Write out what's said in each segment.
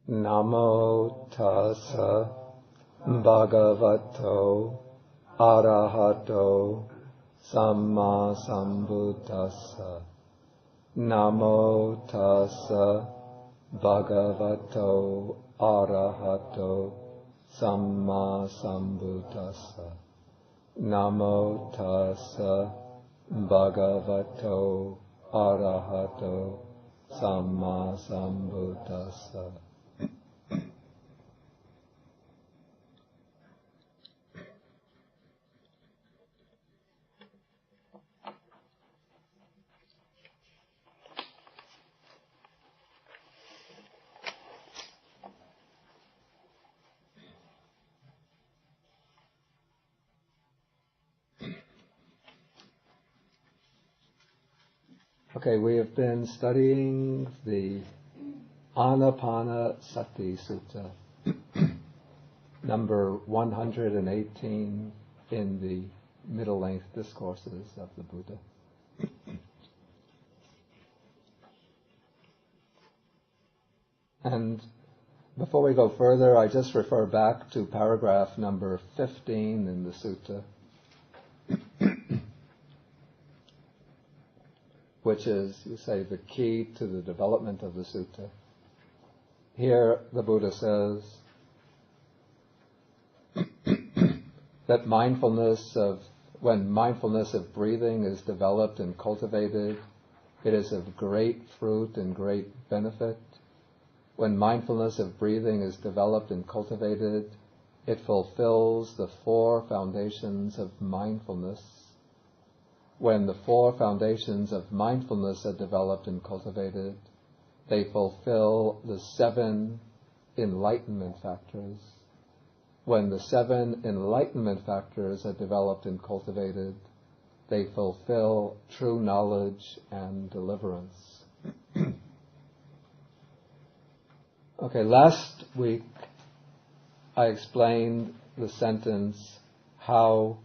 Namo tassa bhagavato arahato samma sambuddhassa. Namo tassa bhagavato arahato samma sambuddhassa. Namo tassa bhagavato arahato samma sambuddhassa. Okay, we have been studying the Anapanasati Sutta, number 118 in the middle-length discourses of the Buddha. And before we go further, I just refer back to paragraph number 15 in the sutta, which is, you say, the key to the development of the sutta. Here the Buddha says that when mindfulness of breathing is developed and cultivated, it is of great fruit and great benefit. When mindfulness of breathing is developed and cultivated, it fulfills the 4 foundations of mindfulness. When the 4 foundations of mindfulness are developed and cultivated, they fulfill the 7 enlightenment factors. When the 7 enlightenment factors are developed and cultivated, they fulfill true knowledge and deliverance. Okay, last week I explained the sentence how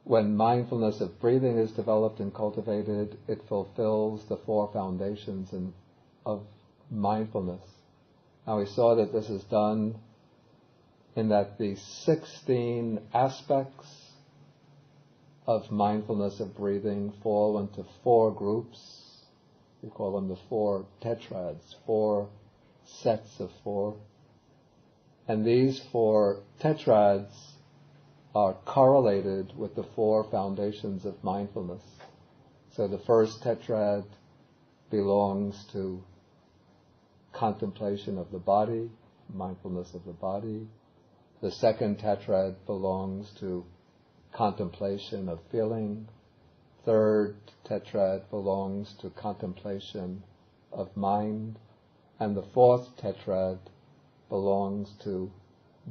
when mindfulness of breathing is developed and cultivated, it fulfills the 4 foundations of mindfulness. Now we saw that this is done in that the 16 aspects of mindfulness of breathing fall into 4 groups. We call them the 4 tetrads, 4 sets of 4. And these 4 tetrads are correlated with the 4 foundations of mindfulness. So the first tetrad belongs to contemplation of the body, mindfulness of the body. The second tetrad belongs to contemplation of feeling. Third tetrad belongs to contemplation of mind. And the fourth tetrad belongs to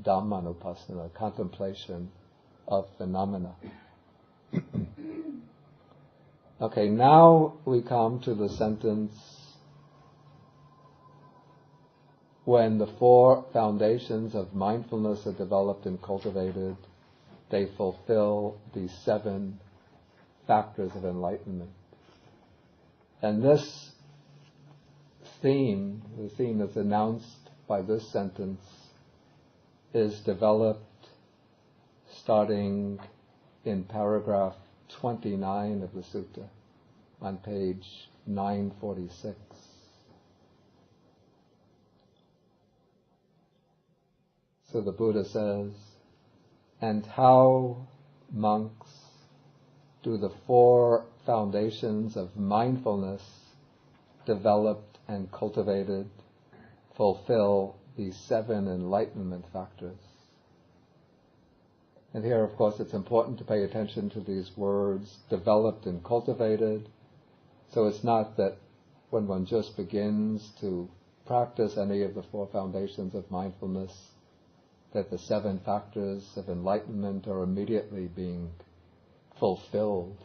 Dhammanupassana, contemplation of phenomena. Okay, now we come to the sentence, when the 4 foundations of mindfulness are developed and cultivated, they fulfill the 7 factors of enlightenment. And this theme, the theme that's announced by this sentence, is developed starting in paragraph 29 of the sutta, on page 946. So the Buddha says, "And how, monks, do the 4 foundations of mindfulness developed and cultivated fulfill these 7 enlightenment factors?" And here, of course, it's important to pay attention to these words, developed and cultivated. So it's not that when one just begins to practice any of the 4 foundations of mindfulness, that the 7 factors of enlightenment are immediately being fulfilled.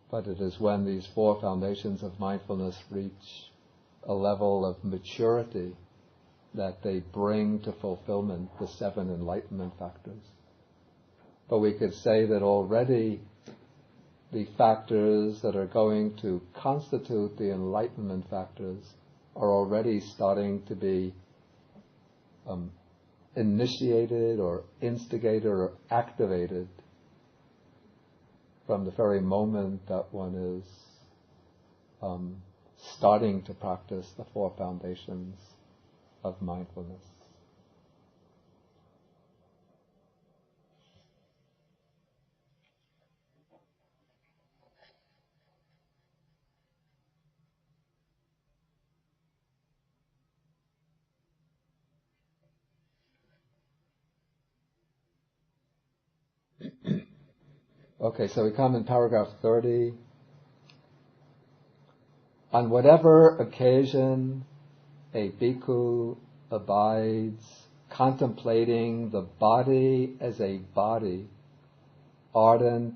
But it is when these 4 foundations of mindfulness reach a level of maturity that they bring to fulfillment the 7 enlightenment factors. But we could say that already the factors that are going to constitute the enlightenment factors are already starting to be initiated or instigated or activated from the very moment that one is starting to practice the four foundations of mindfulness. Okay, so we come in paragraph 30. On whatever occasion a bhikkhu abides contemplating the body as a body, ardent,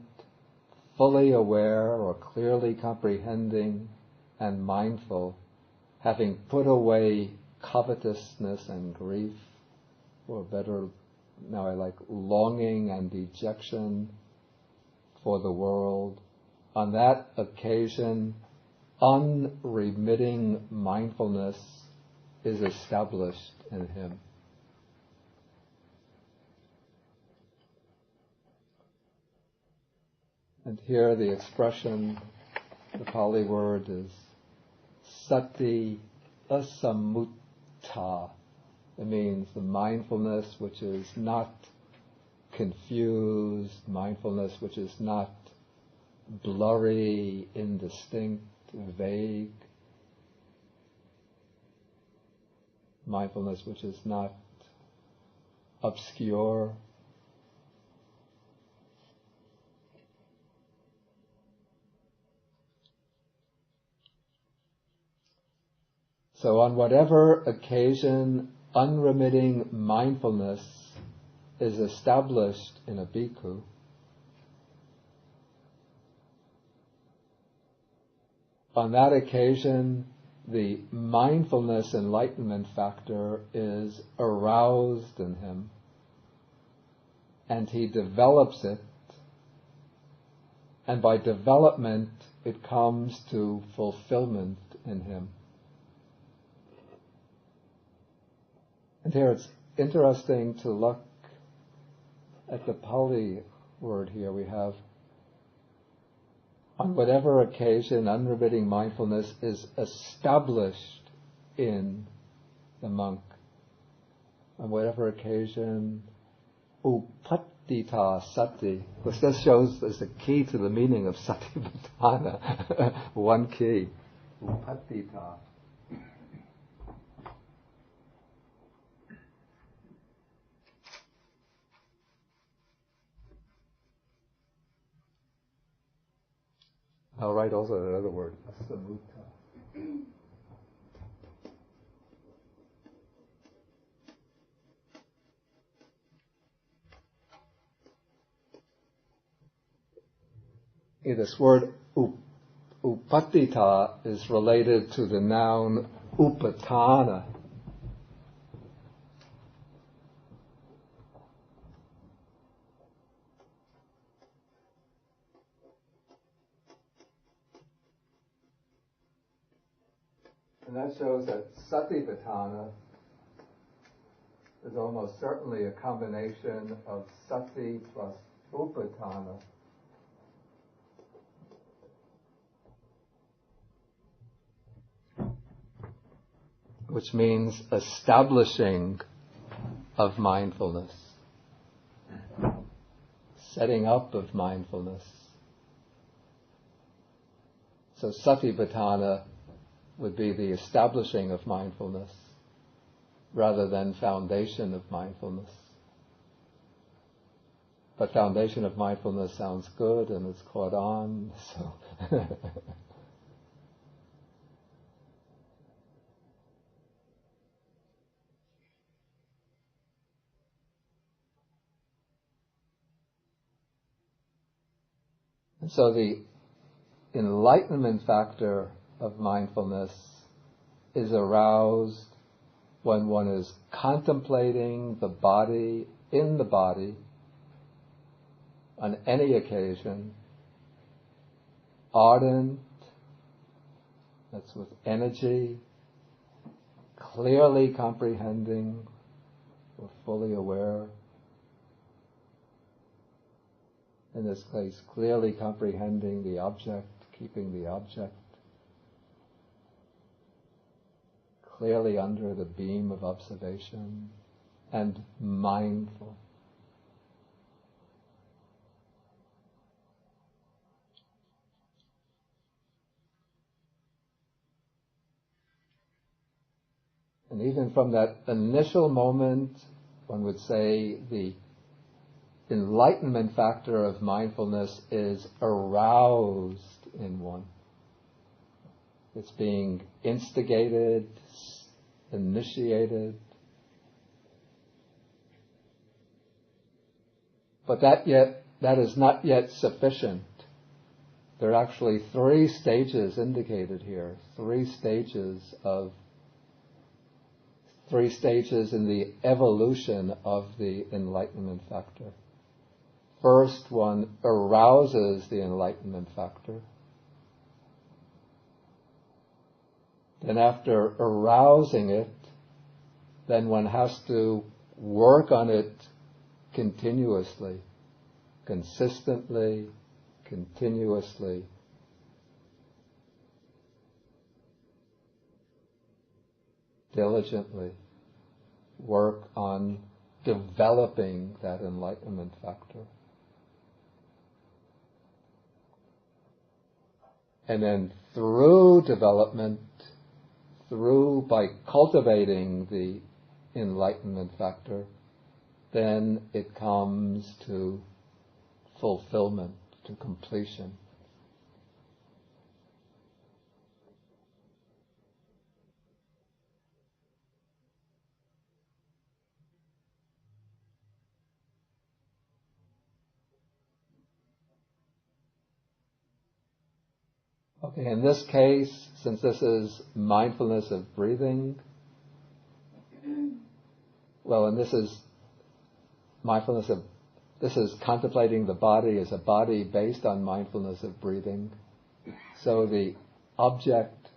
fully aware or clearly comprehending and mindful, having put away covetousness and grief, or better, now I like longing and dejection for the world, on that occasion, unremitting mindfulness is established in him. And here the expression, the Pali word is sati asamutta. It means the mindfulness which is not confused, mindfulness which is not blurry, indistinct, vague, mindfulness which is not obscure. So on whatever occasion unremitting mindfulness is established in a bhikkhu, on that occasion the mindfulness enlightenment factor is aroused in him, and he develops it, and by development it comes to fulfillment in him. And here it's interesting to look at the Pali word here. We have, on whatever occasion unremitting mindfulness is established in the monk. On whatever occasion, upattita sati, which this shows as the key to the meaning of satipatthana. One key, upattita. I'll write also another word, asamutta. This word upattita is related to the noun upatana. And that shows that satipatthana is almost certainly a combination of sati plus upatthana. Which means establishing of mindfulness, setting up of mindfulness. So satipatthana would be the establishing of mindfulness rather than foundation of mindfulness. But foundation of mindfulness sounds good and it's caught on, so so the enlightenment factor of mindfulness is aroused when one is contemplating the body in the body on any occasion, ardent, that's with energy, clearly comprehending or fully aware. In this case, clearly comprehending the object, keeping the object clearly under the beam of observation, and mindful. And even from that initial moment, one would say the enlightenment factor of mindfulness is aroused in one. It's being instigated, initiated. But that is not yet sufficient. There are actually 3 stages indicated here, 3 stages in the evolution of the enlightenment factor. First, one arouses the enlightenment factor. Then after arousing it, then one has to work on it continuously, consistently, continuously. Diligently work on developing that enlightenment factor. And then through development, by cultivating the enlightenment factor, then it comes to fulfillment, to completion. Okay, in this case, since this is mindfulness of breathing, and this is contemplating the body as a body based on mindfulness of breathing. So the object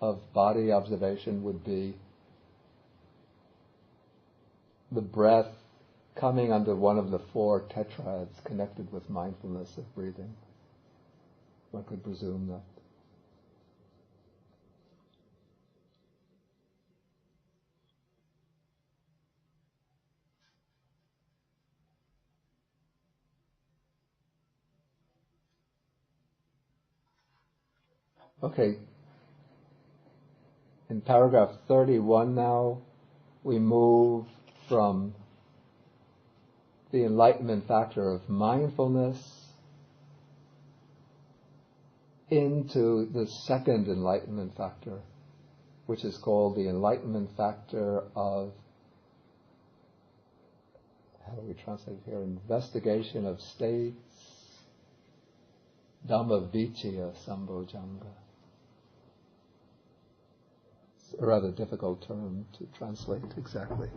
of body observation would be the breath coming under one of the 4 tetrads connected with mindfulness of breathing. One could presume that. Okay, in paragraph 31 now, we move from the enlightenment factor of mindfulness into the second enlightenment factor, which is called the enlightenment factor of, how do we translate it here, investigation of states, Dhammavicaya Sambojjhanga. A rather difficult term to translate exactly.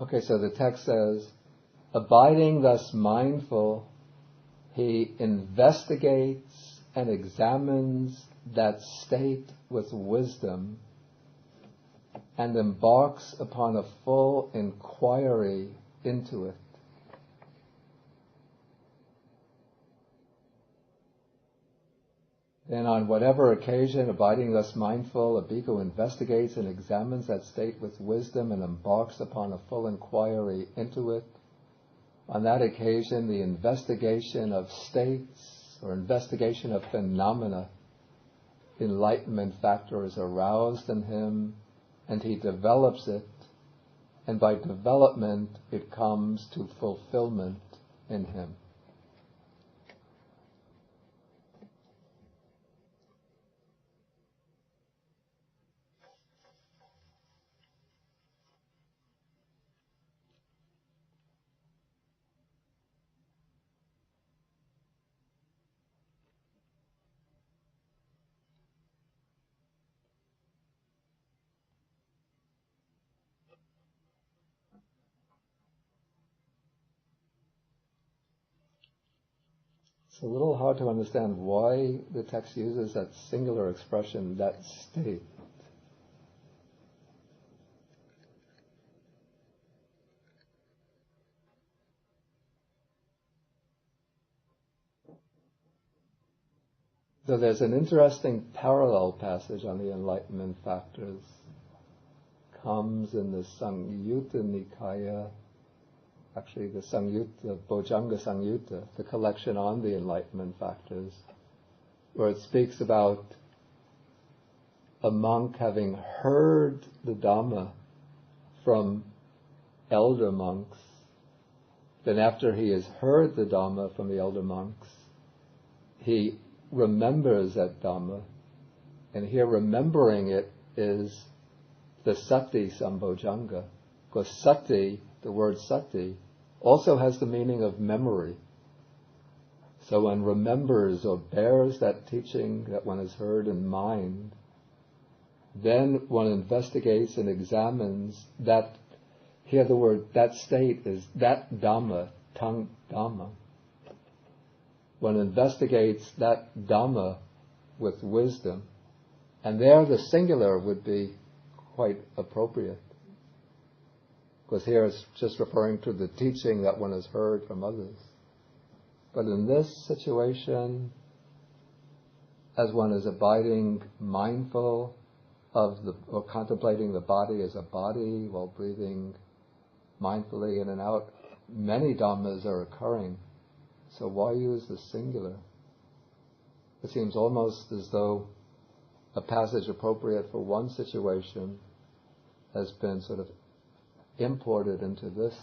Okay, so the text says, abiding thus mindful, he investigates and examines that state with wisdom and embarks upon a full inquiry into it. Then on whatever occasion, abiding thus mindful, a bhikkhu investigates and examines that state with wisdom and embarks upon a full inquiry into it. On that occasion, the investigation of states or investigation of phenomena, enlightenment factor is aroused in him, and he develops it, and by development it comes to fulfillment in him. It's a little hard to understand why the text uses that singular expression, that state. So there's an interesting parallel passage on the enlightenment factors. Comes in the Samyutta Nikaya, actually the Samyutta, Bojjhanga Samyutta, the collection on the enlightenment factors, where it speaks about a monk having heard the Dhamma from elder monks. Then after he has heard the Dhamma from the elder monks, he remembers that Dhamma, and here remembering it is the sati sambojjhanga, because sati, the word sati, also has the meaning of memory. So one remembers or bears that teaching that one has heard in mind, then one investigates and examines that. Here the word, that state is that Dhamma, tang Dhamma. One investigates that Dhamma with wisdom, and there the singular would be quite appropriate, because here it's just referring to the teaching that one has heard from others. But in this situation, as one is abiding mindful of or contemplating the body as a body while breathing mindfully in and out, many Dhammas are occurring. So why use the singular? It seems almost as though a passage appropriate for one situation has been sort of imported into this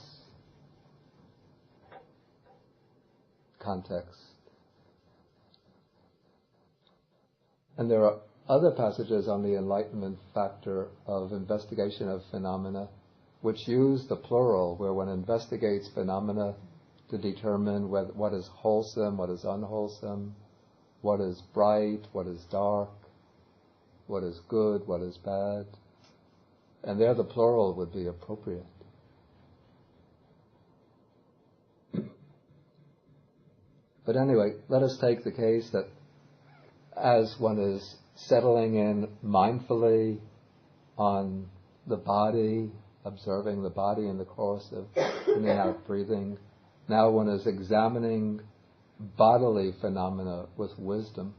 context. And there are other passages on the enlightenment factor of investigation of phenomena which use the plural, where one investigates phenomena to determine what is wholesome, what is unwholesome, what is bright, what is dark, what is good, what is bad. And there the plural would be appropriate. But anyway, let us take the case that as one is settling in mindfully on the body, observing the body in the course of in and out breathing, now one is examining bodily phenomena with wisdom.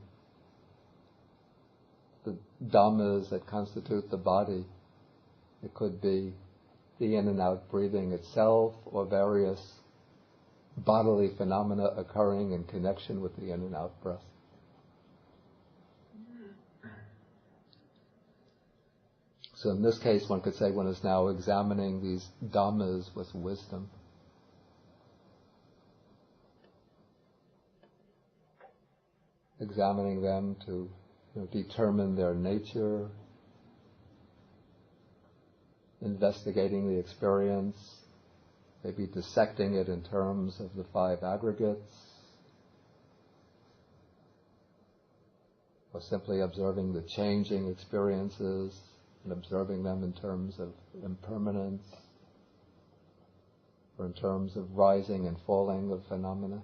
The dhammas that constitute the body. It could be the in and out breathing itself, or various bodily phenomena occurring in connection with the in and out breath. So in this case, one could say one is now examining these dhammas with wisdom. Examining them to determine their nature, investigating the experience, maybe dissecting it in terms of the 5 aggregates, or simply observing the changing experiences and observing them in terms of impermanence, or in terms of rising and falling of phenomena.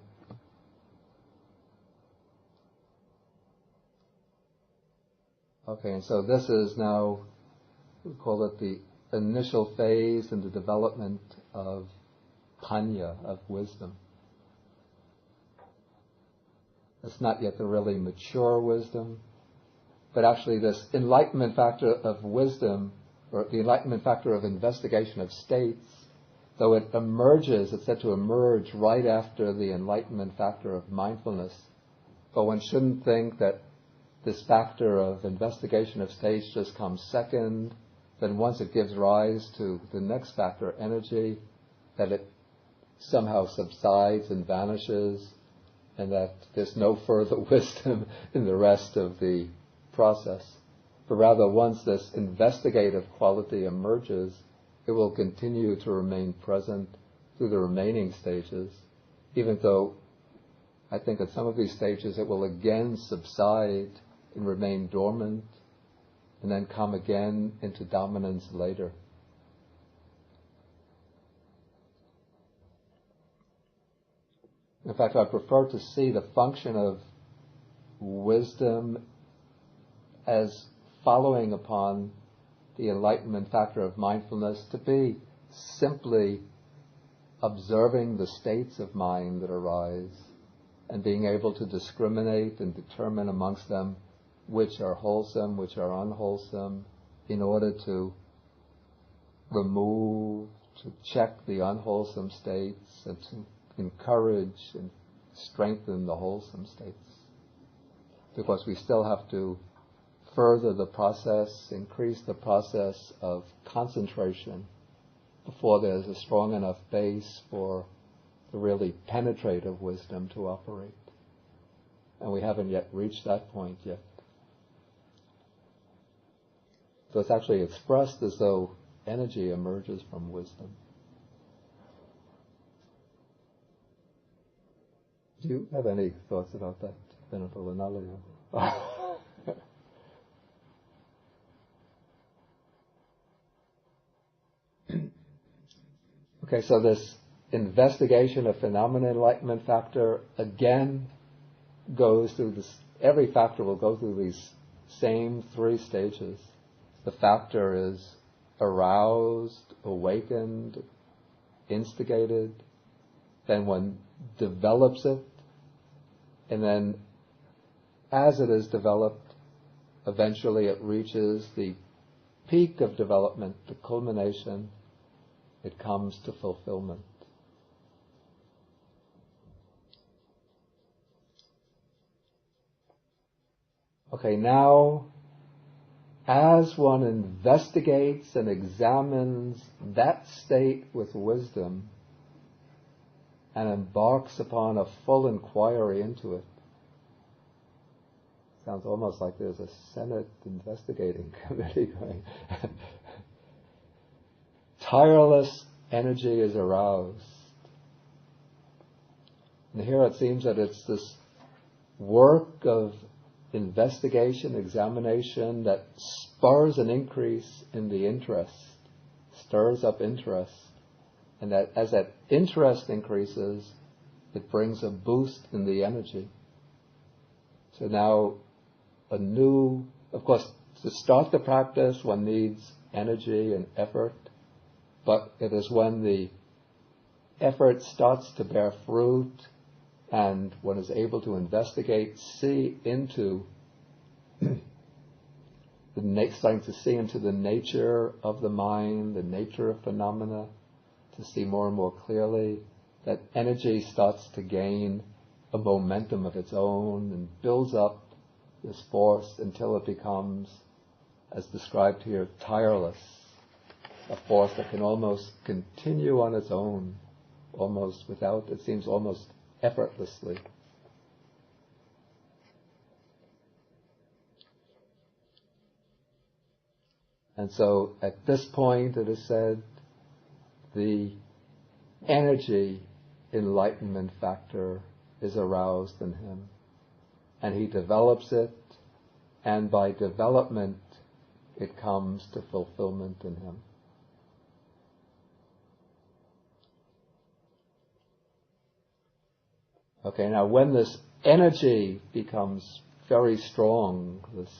Okay, and so this is now, we call it the initial phase in the development of panya, of wisdom. It's not yet the really mature wisdom, but actually this enlightenment factor of wisdom, or the enlightenment factor of investigation of states, though it emerges, it's said to emerge right after the enlightenment factor of mindfulness. But one shouldn't think that this factor of investigation of states just comes second, then once it gives rise to the next factor, energy, that it somehow subsides and vanishes, and that there's no further wisdom in the rest of the process. But rather, once this investigative quality emerges, it will continue to remain present through the remaining stages, even though I think at some of these stages it will again subside and remain dormant, and then come again into dominance later. In fact, I prefer to see the function of wisdom as following upon the enlightenment factor of mindfulness to be simply observing the states of mind that arise and being able to discriminate and determine amongst them which are wholesome, which are unwholesome, in order to remove, to check the unwholesome states and to encourage and strengthen the wholesome states. Because we still have to further the process, increase the process of concentration before there's a strong enough base for the really penetrative wisdom to operate. And we haven't yet reached that point yet. So it's actually expressed as though energy emerges from wisdom. Do you have any thoughts about that, Venerable Analayo? Okay, so this investigation of phenomena enlightenment factor again goes through this, every factor will go through these same three stages. The factor is aroused, awakened, instigated, then one develops it, and then as it is developed, eventually it reaches the peak of development, the culmination, it comes to fulfillment. Okay, now, as one investigates and examines that state with wisdom and embarks upon a full inquiry into it, sounds almost like there's a Senate investigating committee going. Tireless energy is aroused. And here it seems that it's this work of investigation, examination that spurs an increase in the interest, stirs up interest, and that as that interest increases, it brings a boost in the energy. So now of course, to start the practice, one needs energy and effort, but it is when the effort starts to bear fruit and one is able to investigate, see into starting to see into the nature of the mind, the nature of phenomena, to see more and more clearly, that energy starts to gain a momentum of its own and builds up this force until it becomes, as described here, tireless, a force that can almost continue on its own, almost without, it seems almost effortlessly. And so at this point, it is said, the energy enlightenment factor is aroused in him. And he develops it, and by development, it comes to fulfillment in him. Okay, now when this energy becomes very strong, this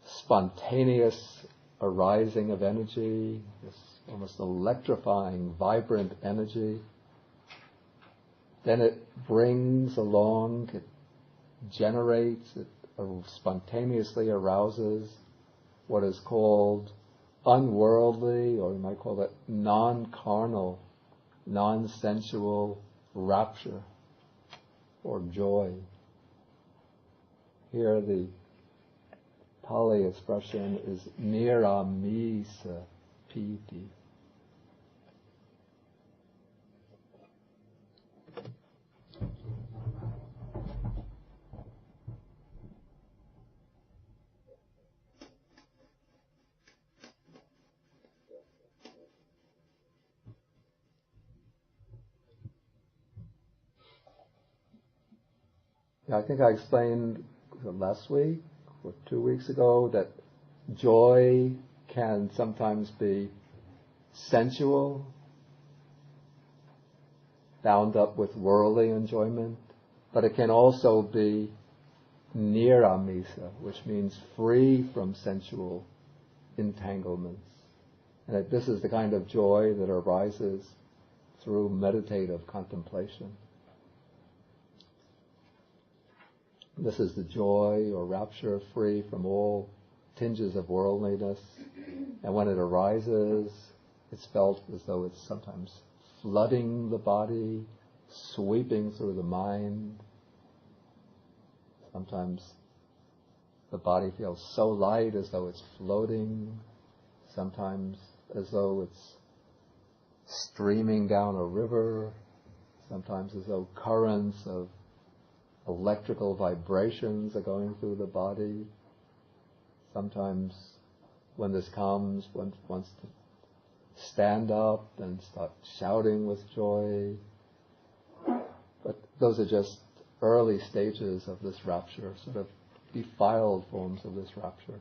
spontaneous arising of energy, this almost electrifying, vibrant energy, then it brings along, it generates, it spontaneously arouses what is called unworldly, or you might call it non-carnal, non-sensual rapture or joy. Here the Pali expression is niramisa piti. I think I explained last week or 2 weeks ago that joy can sometimes be sensual bound up with worldly enjoyment, but it can also be niramisa, which means free from sensual entanglements. And that this is the kind of joy that arises through meditative contemplation. This is the joy or rapture free from all tinges of worldliness. And when it arises, it's felt as though it's sometimes flooding the body, sweeping through the mind. Sometimes the body feels so light as though it's floating. Sometimes as though it's streaming down a river. Sometimes as though currents of electrical vibrations are going through the body. Sometimes when this comes, one wants to stand up and start shouting with joy. But those are just early stages of this rapture, sort of defiled forms of this rapture.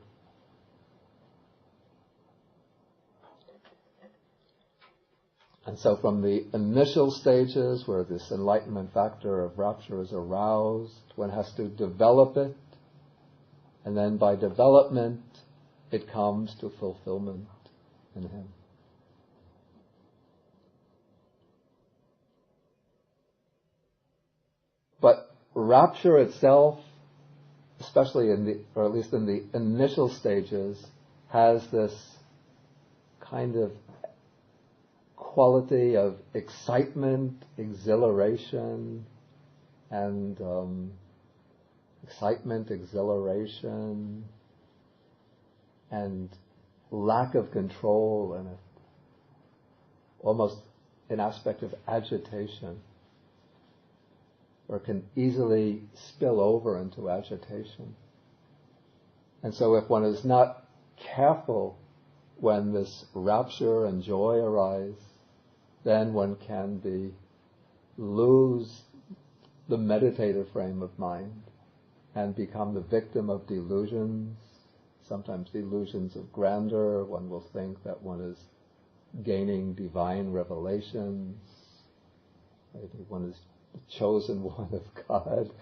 And so from the initial stages where this enlightenment factor of rapture is aroused, one has to develop it, and then by development it comes to fulfillment in him. But rapture itself, especially or at least in the initial stages, has this kind of quality of excitement, exhilaration, and lack of control, and almost an aspect of agitation, or can easily spill over into agitation. And so if one is not careful when this rapture and joy arise, then one can lose the meditative frame of mind and become the victim of delusions, sometimes delusions of grandeur. One will think that one is gaining divine revelations. Maybe one is the chosen one of God.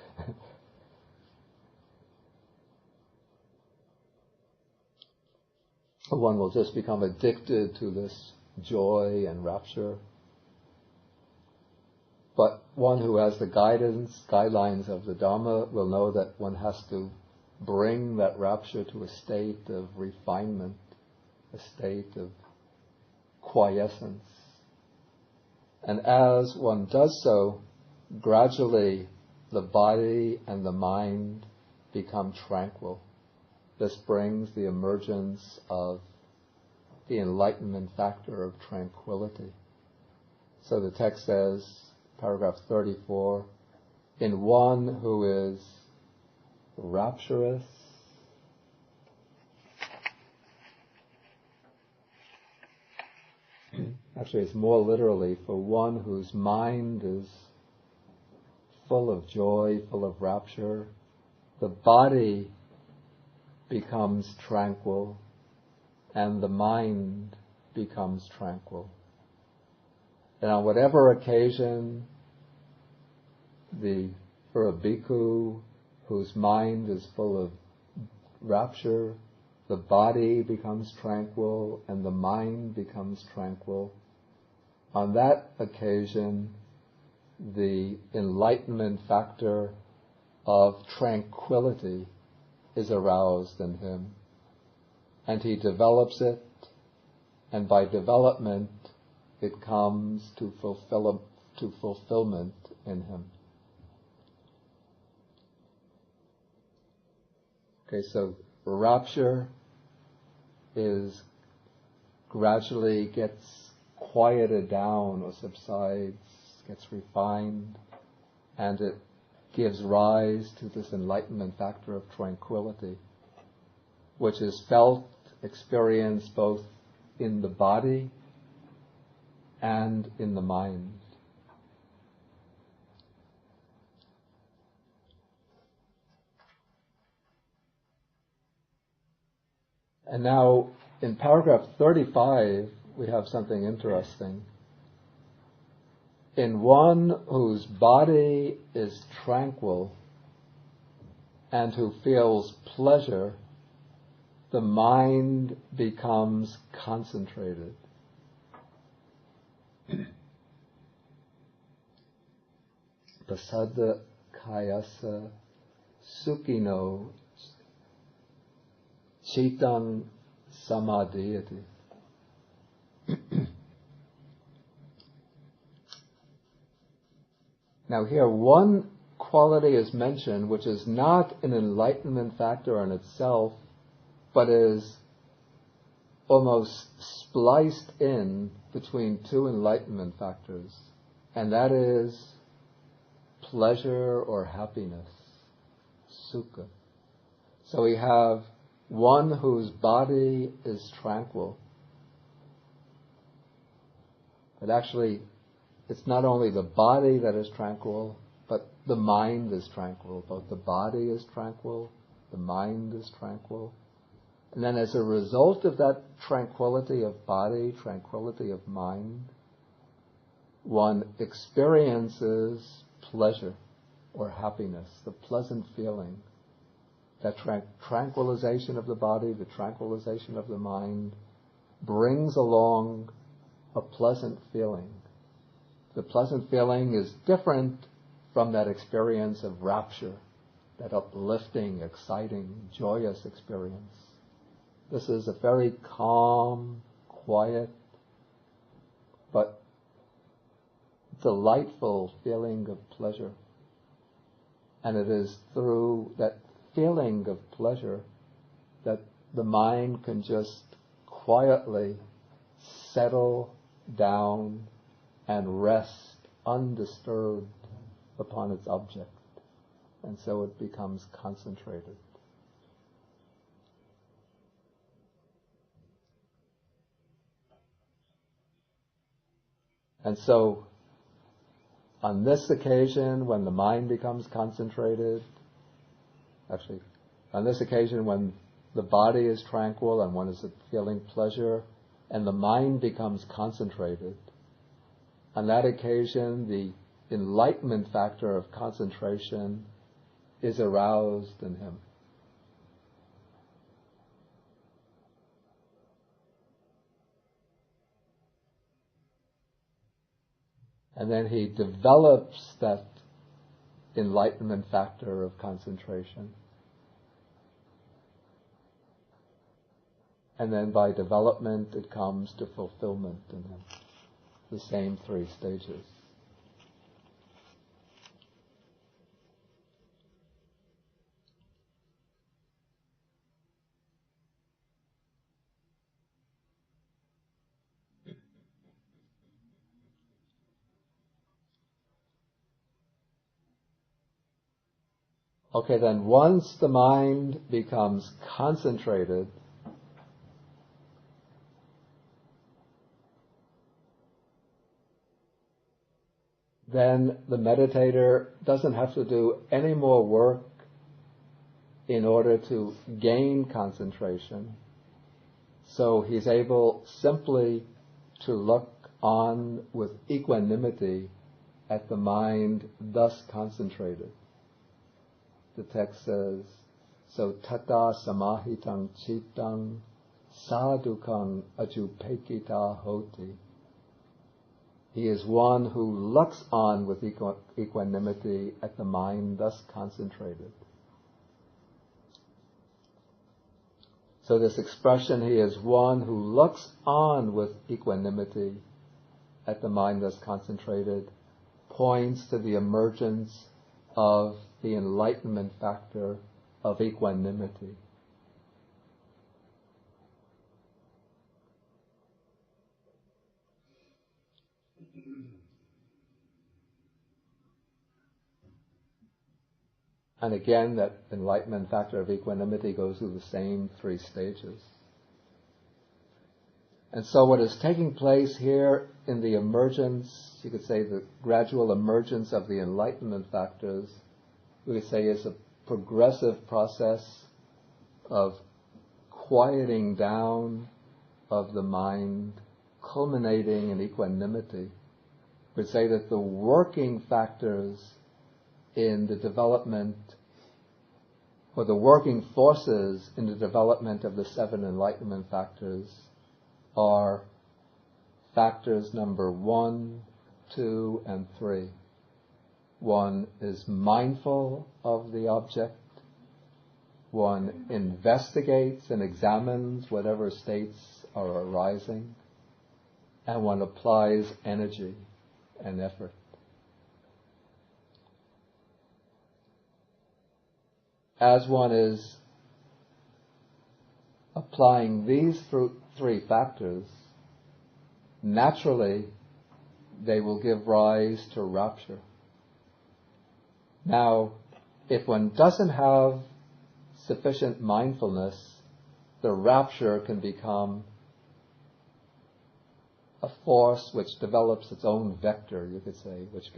One will just become addicted to this joy and rapture. But one who has the guidelines of the Dharma will know that one has to bring that rapture to a state of refinement, a state of quiescence. And as one does so, gradually the body and the mind become tranquil. This brings the emergence of the enlightenment factor of tranquility. So the text says, paragraph 34, in one who is rapturous, actually it's more literally, for one whose mind is full of joy, full of rapture, the body becomes tranquil and the mind becomes tranquil. And on whatever occasion, for a bhikkhu whose mind is full of rapture, the body becomes tranquil and the mind becomes tranquil. On that occasion, the enlightenment factor of tranquility is aroused in him, and he develops it, and by development it comes to fulfillment in him. Okay, so rapture gradually gets quieted down or subsides, gets refined, and it gives rise to this enlightenment factor of tranquility, which is felt, experienced both in the body and in the mind. And now, in paragraph 35, we have something interesting. in one whose body is tranquil and who feels pleasure, the mind becomes concentrated. Pasada kayasa sukino chitang samadhiyati. Now here one quality is mentioned which is not an enlightenment factor in itself, but is almost spliced in between two enlightenment factors, and that is pleasure or happiness, sukha. So we have one whose body is tranquil, but actually it's not only the body that is tranquil, but the mind is tranquil. Both the body is tranquil, the mind is tranquil. And then as a result of that tranquility of body, tranquility of mind, one experiences pleasure or happiness, the pleasant feeling. That tranquilization of the body, the tranquilization of the mind brings along a pleasant feeling. The pleasant feeling is different from that experience of rapture, that uplifting, exciting, joyous experience. This is a very calm, quiet, but delightful feeling of pleasure. And it is through that feeling of pleasure that the mind can just quietly settle down and rest undisturbed upon its object. And so it becomes concentrated. And so, on this occasion, when the mind becomes concentrated, on this occasion when the body is tranquil and one is feeling pleasure, and the mind becomes concentrated, on that occasion the enlightenment factor of concentration is aroused in him. And then he develops that enlightenment factor of concentration. And then by development it comes to fulfillment in him. The same three stages. Okay, then once the mind becomes concentrated, then the meditator doesn't have to do any more work in order to gain concentration. So he's able simply to look on with equanimity at the mind thus concentrated. The text says, so tata samahitang chittang sadhukang ajupekita hoti. He is one who looks on with equanimity at the mind thus concentrated. So this expression, he is one who looks on with equanimity at the mind thus concentrated, points to the emergence of the enlightenment factor of equanimity. And again, that enlightenment factor of equanimity goes through the same three stages. And so what is taking place here in the emergence, you could say the gradual emergence of the enlightenment factors, we could say is a progressive process of quieting down of the mind, culminating in equanimity. would say that the working factors in the development, or the working forces in the development of the 7 enlightenment factors are factors number 1, 2, and 3. 1 is mindful of the object. 1 investigates and examines whatever states are arising. And 1 applies energy and effort. As 1 is applying these 3 factors, naturally they will give rise to rapture. Now, if 1 doesn't have sufficient mindfulness, the rapture can become a force which develops its own vector, you could say, which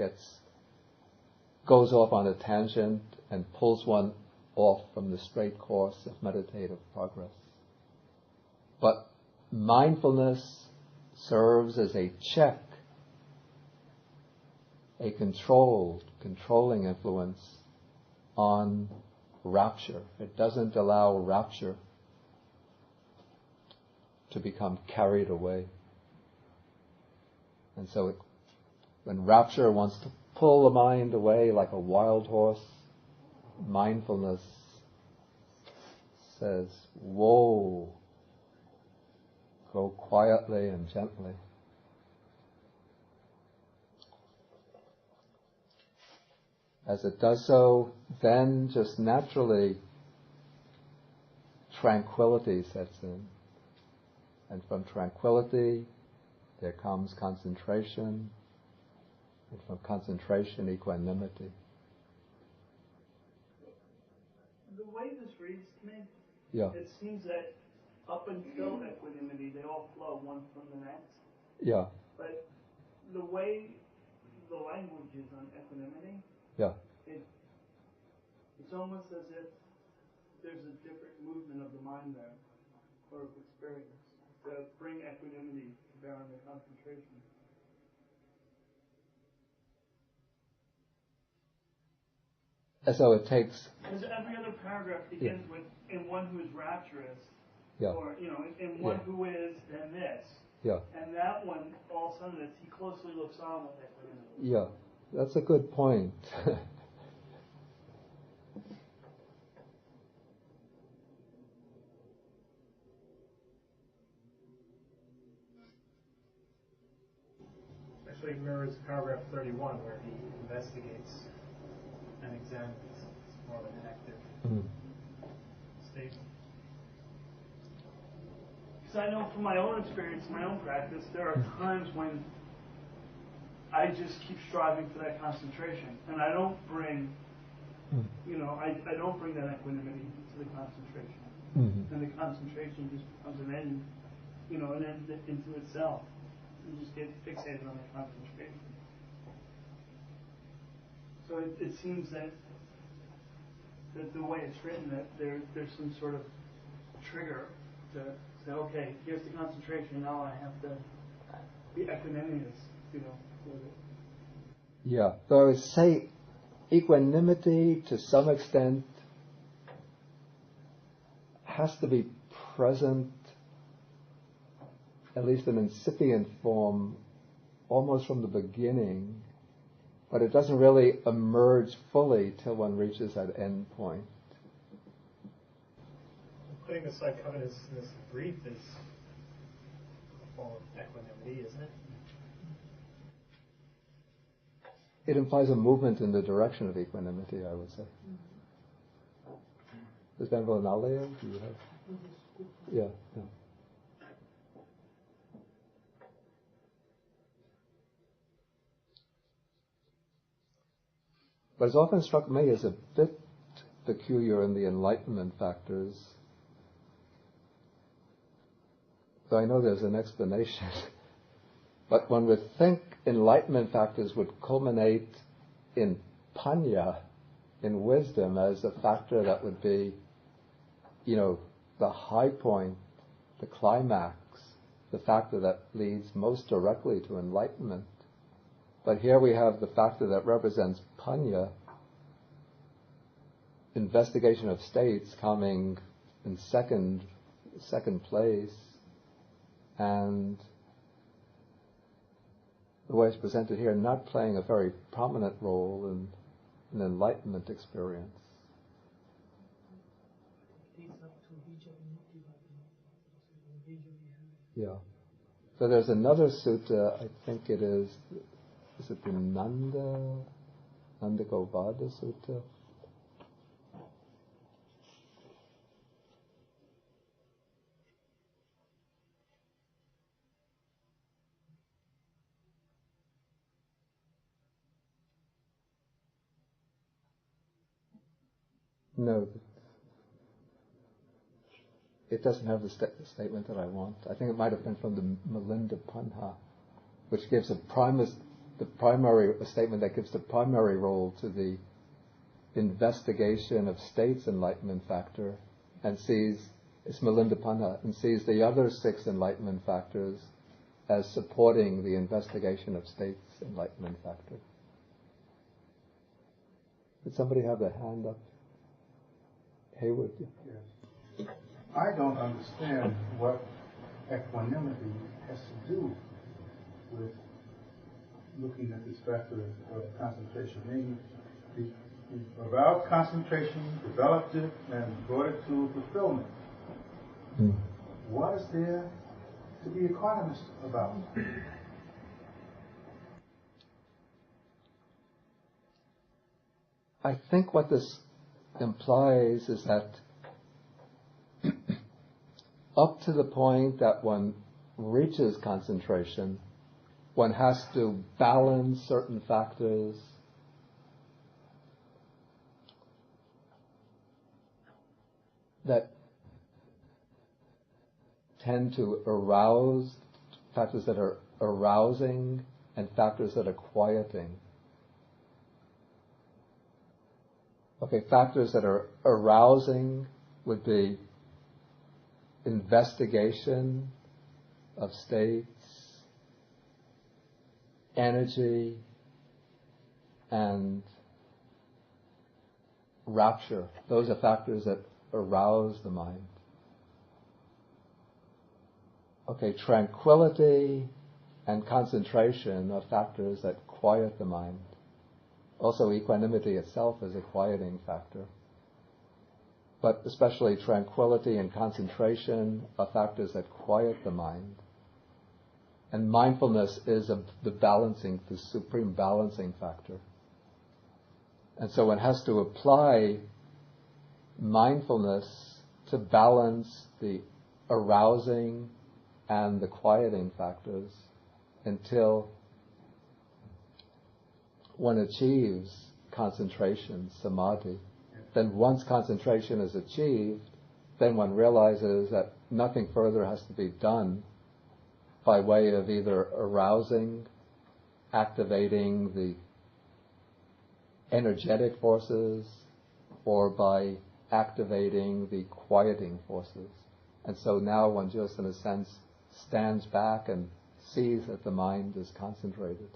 goes off on a tangent and pulls 1 off from the straight course of meditative progress. But mindfulness serves as a check, a controlling influence on rapture. It doesn't allow rapture to become carried away. And so when rapture wants to pull the mind away like a wild horse, mindfulness says, whoa, go quietly and gently. As it does so, then just naturally tranquility sets in. And from tranquility there comes concentration, and from concentration equanimity. The way this reads to me, yeah. It seems that up until equanimity, they all flow one from the next. Yeah. But the way the language is on equanimity, yeah. It's almost as if there's a different movement of the mind there, or of experience, to bring equanimity to bear on the concentration. And so it takes... Because every other paragraph begins with, in one who is rapturous, or, in one who is, then this. Yeah. And that one, all of a sudden, he closely looks on with equanimity. Yeah, that's a good point. Actually, it mirrors paragraph 31 where he investigates and examines. It's more of an active statement. Because I know from my own experience, my own practice, there are times when I just keep striving for that concentration, and I don't bring, I don't bring that equanimity to the concentration, and the concentration just becomes an end, an end into itself. You just get fixated on the concentration. So it seems that the way it's written, that there's some sort of trigger to say, okay, here's the concentration, now I have to be equanimous, with it. Yeah, so I would say equanimity to some extent has to be present, at least in incipient form, almost from the beginning, but it doesn't really emerge fully till 1 reaches that end point. Putting aside covetousness and grief is a form of equanimity, isn't it? It implies a movement in the direction of equanimity, I would say. Does Benville Nalia, do you have? Yeah. But it's often struck me as a bit peculiar in the enlightenment factors. So I know there's an explanation. But one would think enlightenment factors would culminate in panya, in wisdom, as a factor that would be, the high point, the climax, the factor that leads most directly to enlightenment. But here we have the factor that represents panya, investigation of states, coming in second place, and the way it's presented here, not playing a very prominent role in an enlightenment experience. Yeah. So there's another sutta, I think it is it the Nandagobada Sutta? No, it doesn't have the statement that I want. I think it might have been from the Milinda Punha, which gives a statement that gives the primary role to the investigation of states enlightenment factor, and it's Milinda Punha, and sees the other 6 enlightenment factors as supporting the investigation of states enlightenment factor. Did somebody have their hand up? Haywood? Yes. I don't understand what equanimity has to do with looking at this factor of concentration. Maybe you allowed concentration, developed it, and brought it to fulfillment. What is there to be equanimous about? I think what this implies is that up to the point that one reaches concentration, one has to balance certain factors that tend to arouse, factors that are arousing and factors that are quieting. Okay, factors that are arousing would be investigation of states, energy, and rapture. Those are factors that arouse the mind. Okay, tranquility and concentration are factors that quiet the mind. Also, equanimity itself is a quieting factor. But especially tranquility and concentration are factors that quiet the mind. And mindfulness is the supreme balancing factor. And so one has to apply mindfulness to balance the arousing and the quieting factors until one achieves concentration, samadhi. Then once concentration is achieved, then one realizes that nothing further has to be done by way of either arousing, activating the energetic forces, or by activating the quieting forces. And so now one just, in a sense, stands back and sees that the mind is concentrated.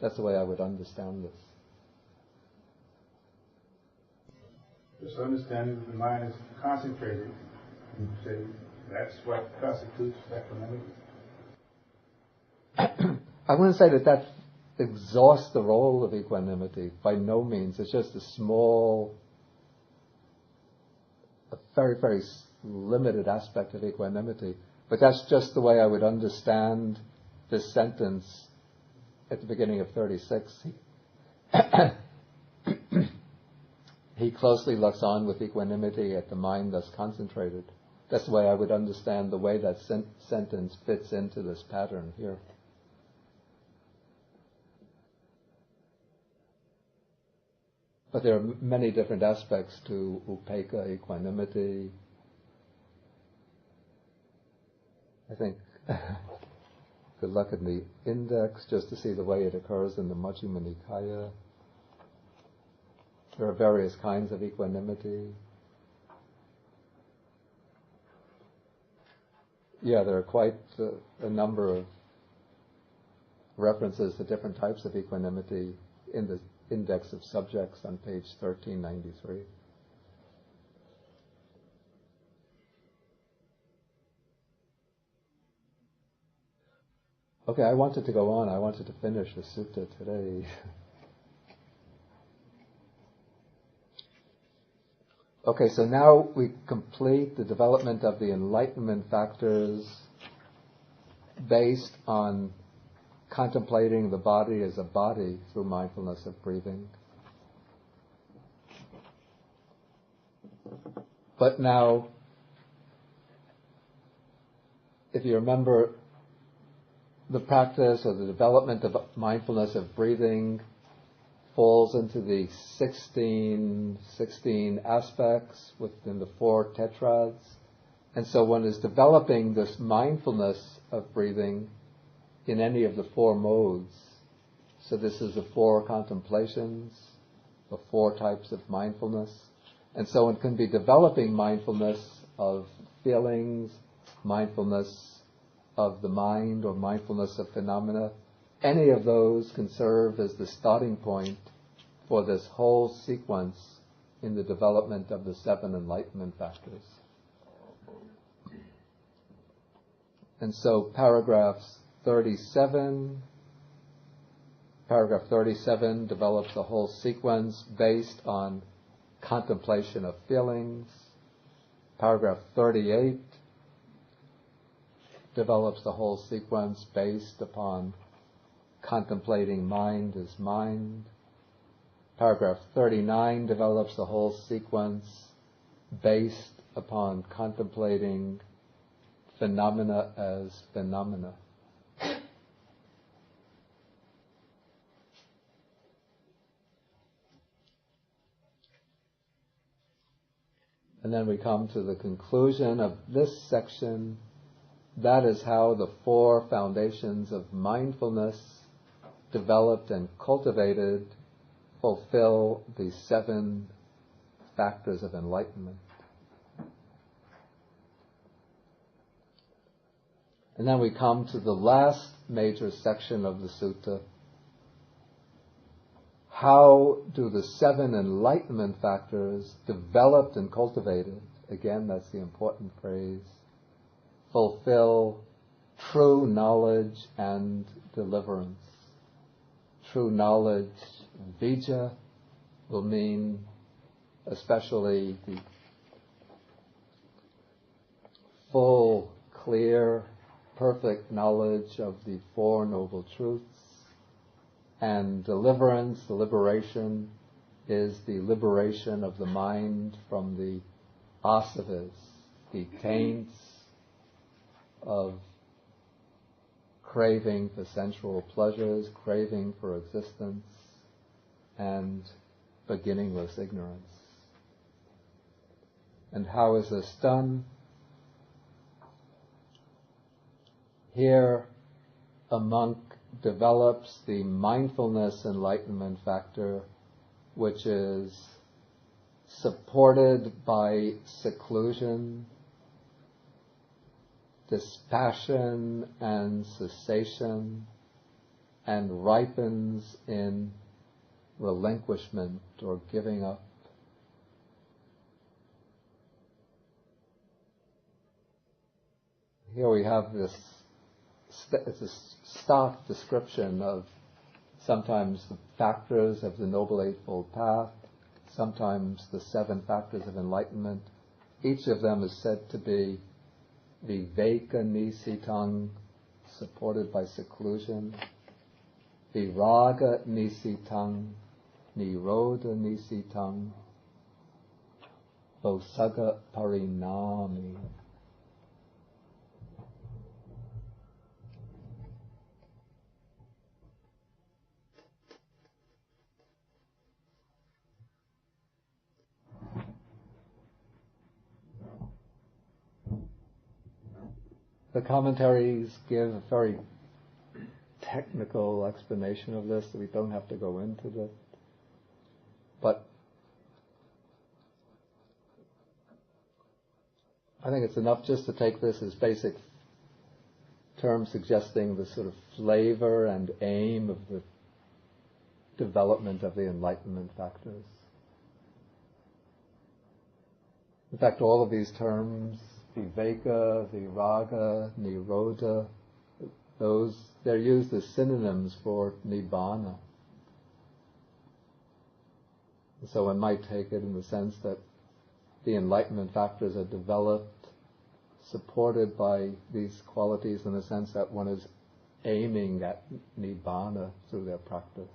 That's the way I would understand this. Just understanding that the mind is concentrated, you say that's what constitutes equanimity. I wouldn't say that exhausts the role of equanimity. By no means. It's just a very, very limited aspect of equanimity. But that's just the way I would understand this sentence at the beginning of 36. He closely looks on with equanimity at the mind thus concentrated. That's the way I would understand the way that sentence fits into this pattern here. But there are many different aspects to upekkha, equanimity. I think good luck in the index just to see the way it occurs in the Majjhima Nikaya. There are various kinds of equanimity. Yeah, there are quite a number of references to different types of equanimity in the index of subjects on page 1393. Okay, I wanted to go on. I wanted to finish the sutta today. Okay, so now we complete the development of the enlightenment factors based on contemplating the body as a body through mindfulness of breathing. But now, if you remember, the practice or the development of mindfulness of breathing falls into the 16 aspects within the 4 tetrads. And so one is developing this mindfulness of breathing in any of the 4 modes. So this is the 4 contemplations, the 4 types of mindfulness. And so one can be developing mindfulness of feelings, mindfulness of the mind, or mindfulness of phenomena. Any of those can serve as the starting point for this whole sequence in the development of the 7 enlightenment factors. And so paragraph 37 develops a whole sequence based on contemplation of feelings. Paragraph 38 develops the whole sequence based upon contemplating mind as mind. Paragraph 39 develops the whole sequence based upon contemplating phenomena as phenomena. And then we come to the conclusion of this section. That is how the 4 foundations of mindfulness, developed and cultivated, fulfill the 7 factors of enlightenment. And then we come to the last major section of the sutta. How do the 7 enlightenment factors, developed and cultivated, again that's the important phrase, fulfill true knowledge and deliverance? True knowledge, vijja, will mean especially the full, clear, perfect knowledge of the 4 noble truths. And deliverance, the liberation, is the liberation of the mind from the asavas, the taints of craving for sensual pleasures, craving for existence, and beginningless ignorance. And how is this done? Here, a monk develops the mindfulness enlightenment factor, which is supported by seclusion, dispassion and cessation, and ripens in relinquishment or giving up. Here we have this, it's a stock description of sometimes the factors of the Noble Eightfold Path, sometimes the 7 factors of enlightenment. Each of them is said to be viveka nisitang, supported by seclusion, viraga nisitang, nirodha nisitang, vosaga parinami. The commentaries give a very technical explanation of this, so we don't have to go into this. But I think it's enough just to take this as basic term suggesting the sort of flavor and aim of the development of the enlightenment factors. In fact, all of these terms, viveka, viraga, nirodha, they're used as synonyms for nibbana. So one might take it in the sense that the enlightenment factors are developed, supported by these qualities in the sense that one is aiming at nibbana through their practice.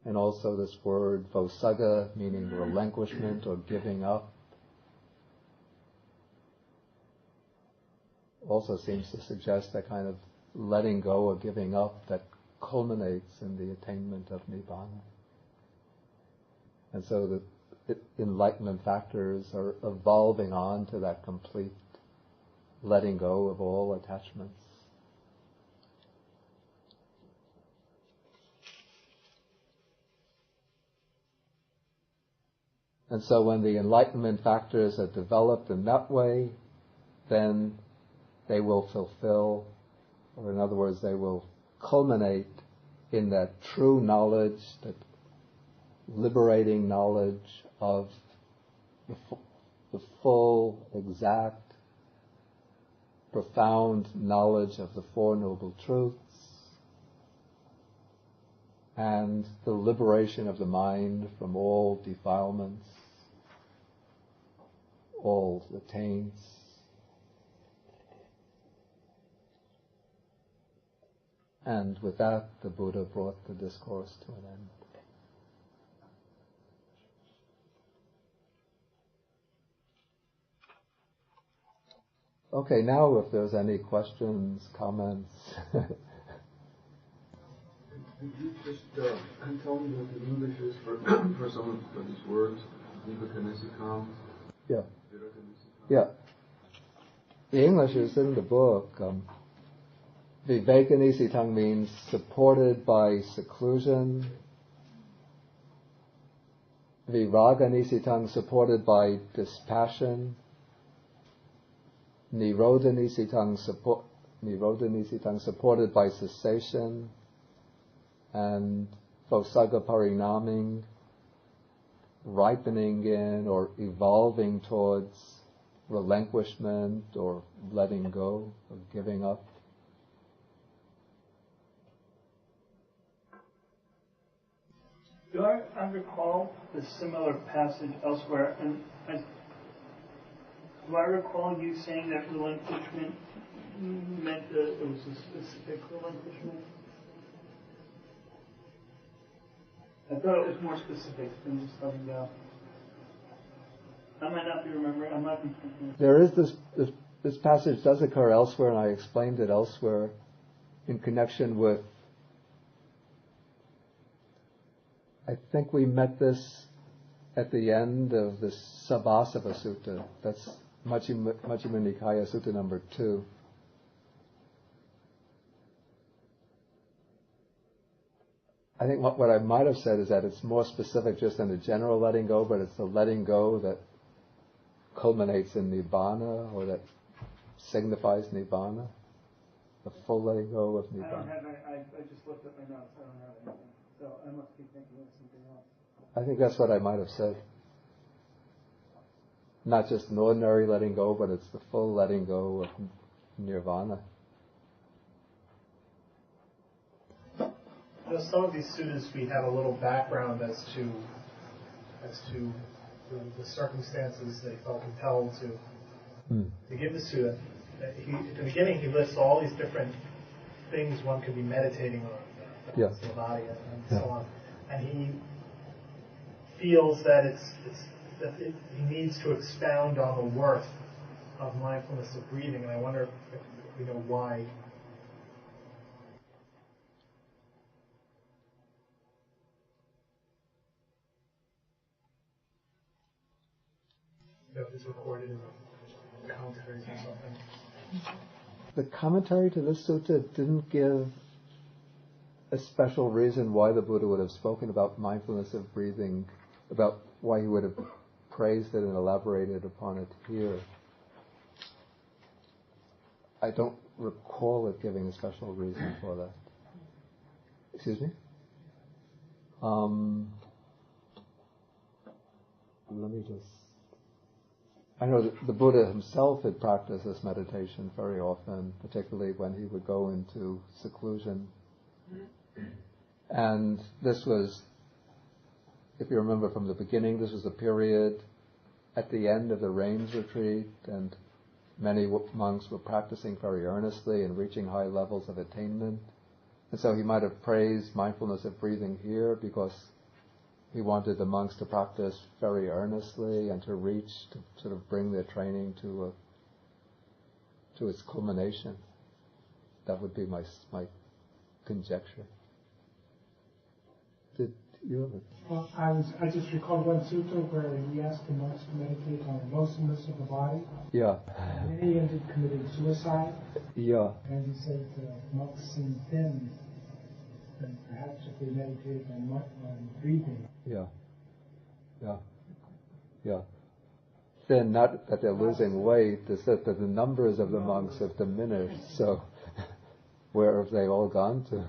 And also this word vosagga, meaning relinquishment or giving up, also seems to suggest that kind of letting go or giving up that culminates in the attainment of nibbana. And so the enlightenment factors are evolving on to that complete letting go of all attachments. And so when the enlightenment factors are developed in that way, then they will fulfill, or in other words, they will culminate in that true knowledge, that liberating knowledge of the full, exact, profound knowledge of the Four Noble Truths, and the liberation of the mind from all defilements, all the taints. And with that, the Buddha brought the discourse to an end. Okay, now if there's any questions, comments. Could you just tell me what the English is for some of these words? Viveka. Yeah. Yeah. The English is in the book. Viveka means supported by seclusion. Viraga supported by dispassion. Nirodha supported by cessation. And vosagga parinaming, ripening in or evolving towards relinquishment or letting go or giving up. Do I recall a similar passage elsewhere? And do I recall you saying that relinquishment meant that it was a specific relinquishment? I thought it was more specific than just letting go. I might not be remembering. I'm not thinking. There is this passage does occur elsewhere, and I explained it elsewhere in connection with. I think we met this at the end of the Sabbasava Sutta. That's Majjhima Nikaya Sutta number 2. I think what I might have said is that it's more specific just than the general letting go, but it's the letting go that culminates in Nibbana, or that signifies Nibbana, the full letting go of Nibbana. I don't have I just looked at my notes. I don't have anything. So I must be thinking of something else. I think that's what I might have said. Not just an ordinary letting go, but it's the full letting go of Nirvana. Some of these students, we have a little background as to the circumstances they felt compelled to give the student. At the beginning, he lists all these different things one could be meditating on, the body and so on, and he feels that he needs to expound on the worth of mindfulness of breathing, and I wonder if we know why. If it's recorded in the commentaries or something. The commentary to this sutta didn't give a special reason why the Buddha would have spoken about mindfulness of breathing, about why he would have praised it and elaborated upon it here. I don't recall it giving a special reason for that. Excuse me? Let me just... I know that the Buddha himself had practiced this meditation very often, particularly when he would go into seclusion. And this was, if you remember from the beginning, this was a period at the end of the rains retreat, and many monks were practicing very earnestly and reaching high levels of attainment. And so he might have praised mindfulness of breathing here because he wanted the monks to practice very earnestly and to reach, to sort of bring their training to its culmination. That would be my conjecture. Did you have it? Well, I just recall one sutta where he asked the monks to meditate on the motionless of the body. Yeah. And then he ended up committing suicide. Yeah. And he said monks seem thin, and perhaps if they meditated on breathing. Yeah. Yeah. Yeah. Thin, not that they're losing weight, it's that the numbers of the monks have diminished, so where have they all gone to?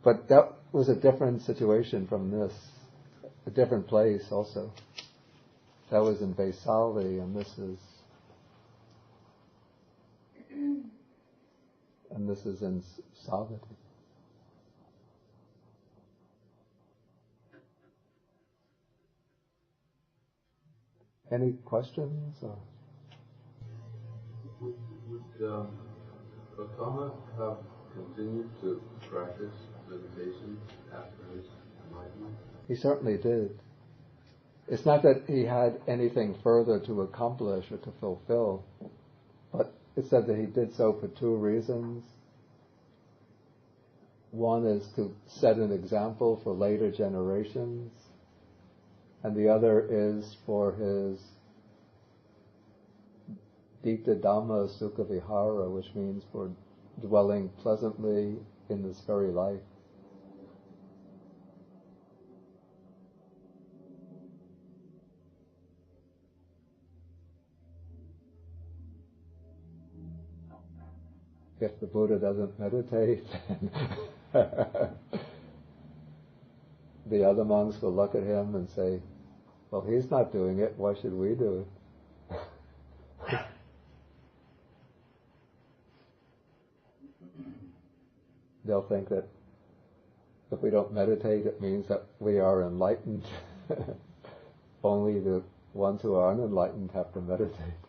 But that was a different situation from this, a different place also. That was in Vaisali, and this is in Savatthi. Any questions? Or? Would Gautama have continued to practice meditation after his enlightenment? He certainly did. It's not that he had anything further to accomplish or to fulfill, but it said that he did so for two reasons. One is to set an example for later generations, and the other is for his Dita Dhamma Sukha Vihara, which means for dwelling pleasantly in this very life. If the Buddha doesn't meditate, the other monks will look at him and say, well, he's not doing it, why should we do it? They'll think that if we don't meditate, it means that we are enlightened. Only the ones who are unenlightened have to meditate.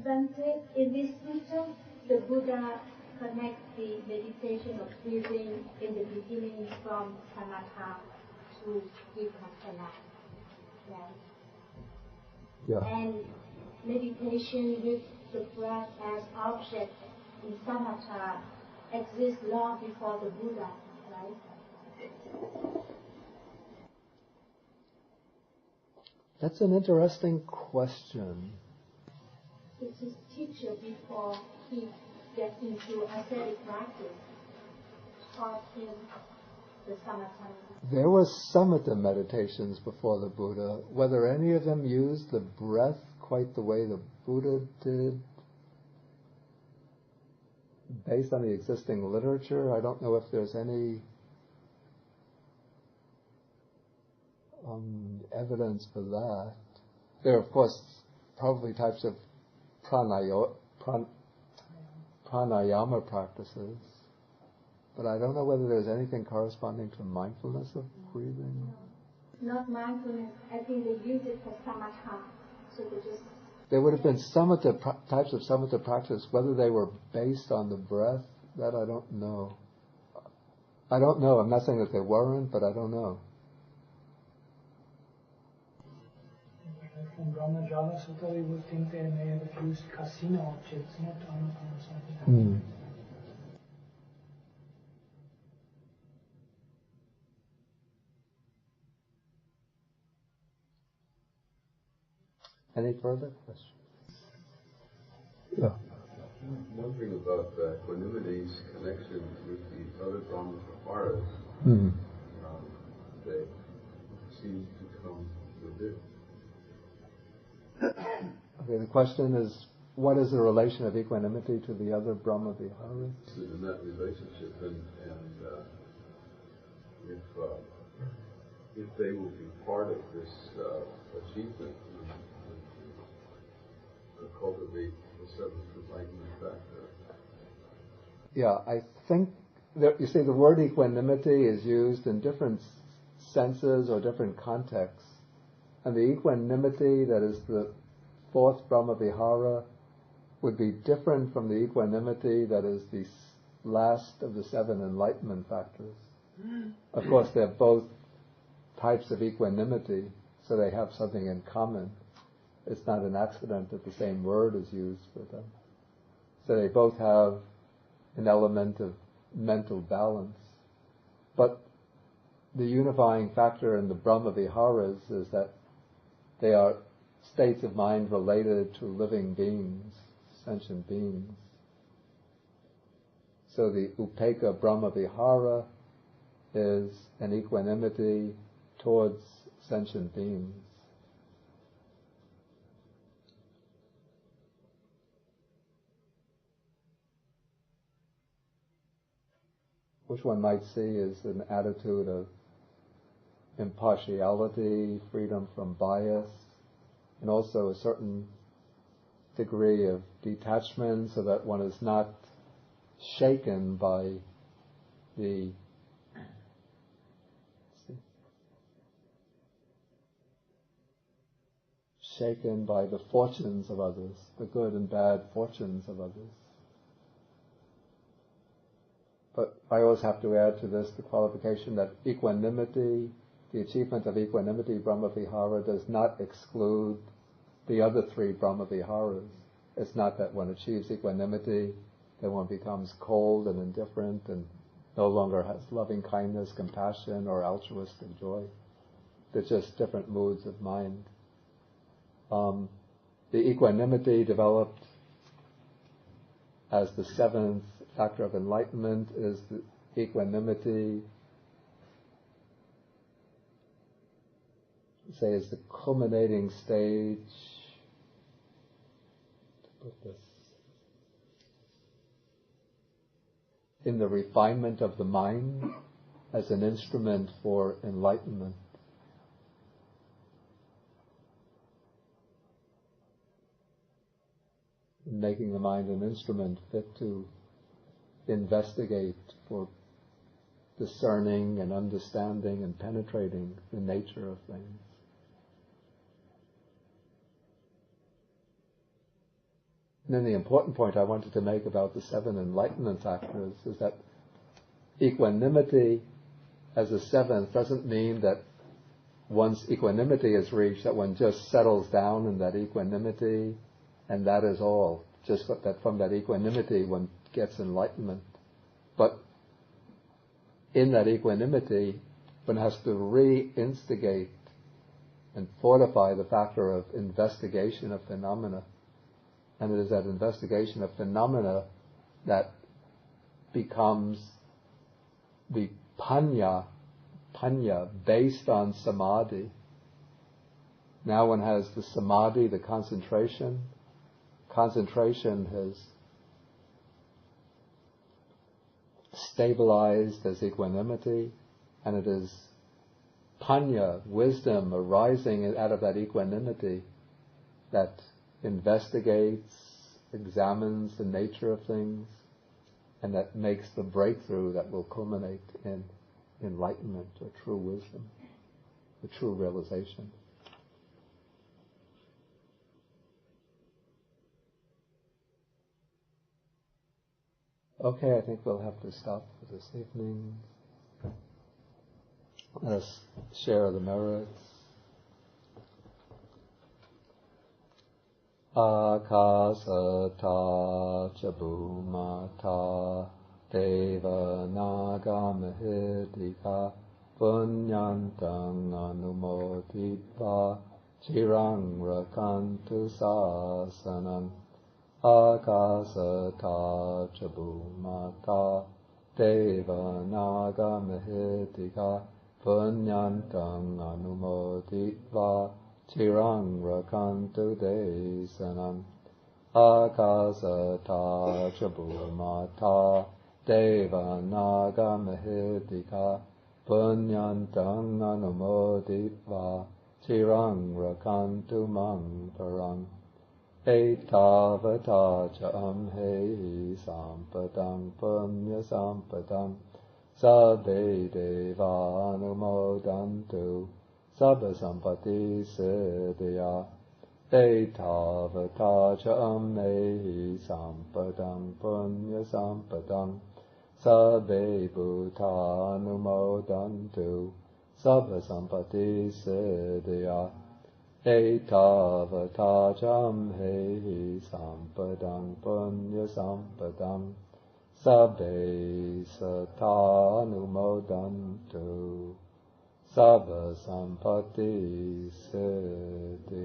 Bhante, in this sutta, the Buddha connects the meditation of breathing in the beginning from samatha to vipassana. Right? Yeah. And meditation with the breath as object in samatha exists long before the Buddha, right? That's an interesting question. It's his teacher before he gets into ascetic practice taught him the samatha. There were samatha meditations before the Buddha. Whether any of them used the breath quite the way the Buddha did, based on the existing literature, I don't know if there's any evidence for that. There are, of course, probably types of pranayama practices, but I don't know whether there's anything corresponding to mindfulness of breathing. Not mindfulness. I think they use it for samatha. So they just... There would have been types of samatha practice. Whether they were based on the breath, that I don't know. I don't know. I'm not saying that there weren't, but I don't know. From Brahmajala Sutta, we would think they may have used casino objects, not Anapanasati. Any further questions? Yeah. I'm wondering about equanimity's connection with the other Brahma Viharas. Mm-hmm. The seems to come within. Okay, the question is, what is the relation of equanimity to the other Brahma Viharas? In that relationship, and if they will be part of this achievement to cultivate the seventh enlightenment factor. Yeah, I think that, you see, the word equanimity is used in different senses or different contexts. And the equanimity that is the fourth Brahma Vihara would be different from the equanimity that is the last of the seven enlightenment factors. Of course, they're both types of equanimity, so they have something in common. It's not an accident that the same word is used for them. So they both have an element of mental balance. But the unifying factor in the Brahma Viharas is that they are states of mind related to living beings, sentient beings. So the Upekkha Brahma Vihara is an equanimity towards sentient beings. Which one might see is an attitude of impartiality, freedom from bias, and also a certain degree of detachment so that one is not shaken by the fortunes of others, the good and bad fortunes of others. But I always have to add to this the qualification that equanimity, the achievement of equanimity, Brahma Vihara, does not exclude the other three Brahma Viharas. It's not that one achieves equanimity, then one becomes cold and indifferent and no longer has loving kindness, compassion, or altruistic joy. They're just different moods of mind. The equanimity developed as the seventh factor of enlightenment is the equanimity, say, is the culminating stage. To put this in the refinement of the mind as an instrument for enlightenment. Making the mind an instrument fit to investigate for discerning and understanding and penetrating the nature of things. And then the important point I wanted to make about the seven enlightenment factors is that equanimity as a seventh doesn't mean that once equanimity is reached that one just settles down in that equanimity and that is all. Just that from that equanimity one gets enlightenment. But in that equanimity one has to reinstigate and fortify the factor of investigation of phenomena. And it is that investigation of phenomena that becomes the panya based on samadhi. Now one has the samadhi, the concentration. Concentration has stabilized as equanimity, and it is panya, wisdom, arising out of that equanimity that investigates, examines the nature of things, and that makes the breakthrough that will culminate in enlightenment or true wisdom, the true realization. Okay, I think we'll have to stop for this evening. Let us share the merits. Akasata chabumata deva naga mahedika punyantang anumoditva chirang rakantu sasanam. Akasata chabumata deva naga mahedika punyantang anumoditva chirang rakantu desanam akasata chabumata deva naga mahidika punyantang anumoditva chirang rakantu mang parang etavata cha amhehi sampadang punya sampadang sabbe deva anumodantu sabba sampati siddhya etavata cha amhehi sampadang punya sampadang sabbe bhuta anumodantu sabba sampati siddhya etavata jamhehi sampadang punya sampadang sabbe satanumodantu sabba sampati siddhya.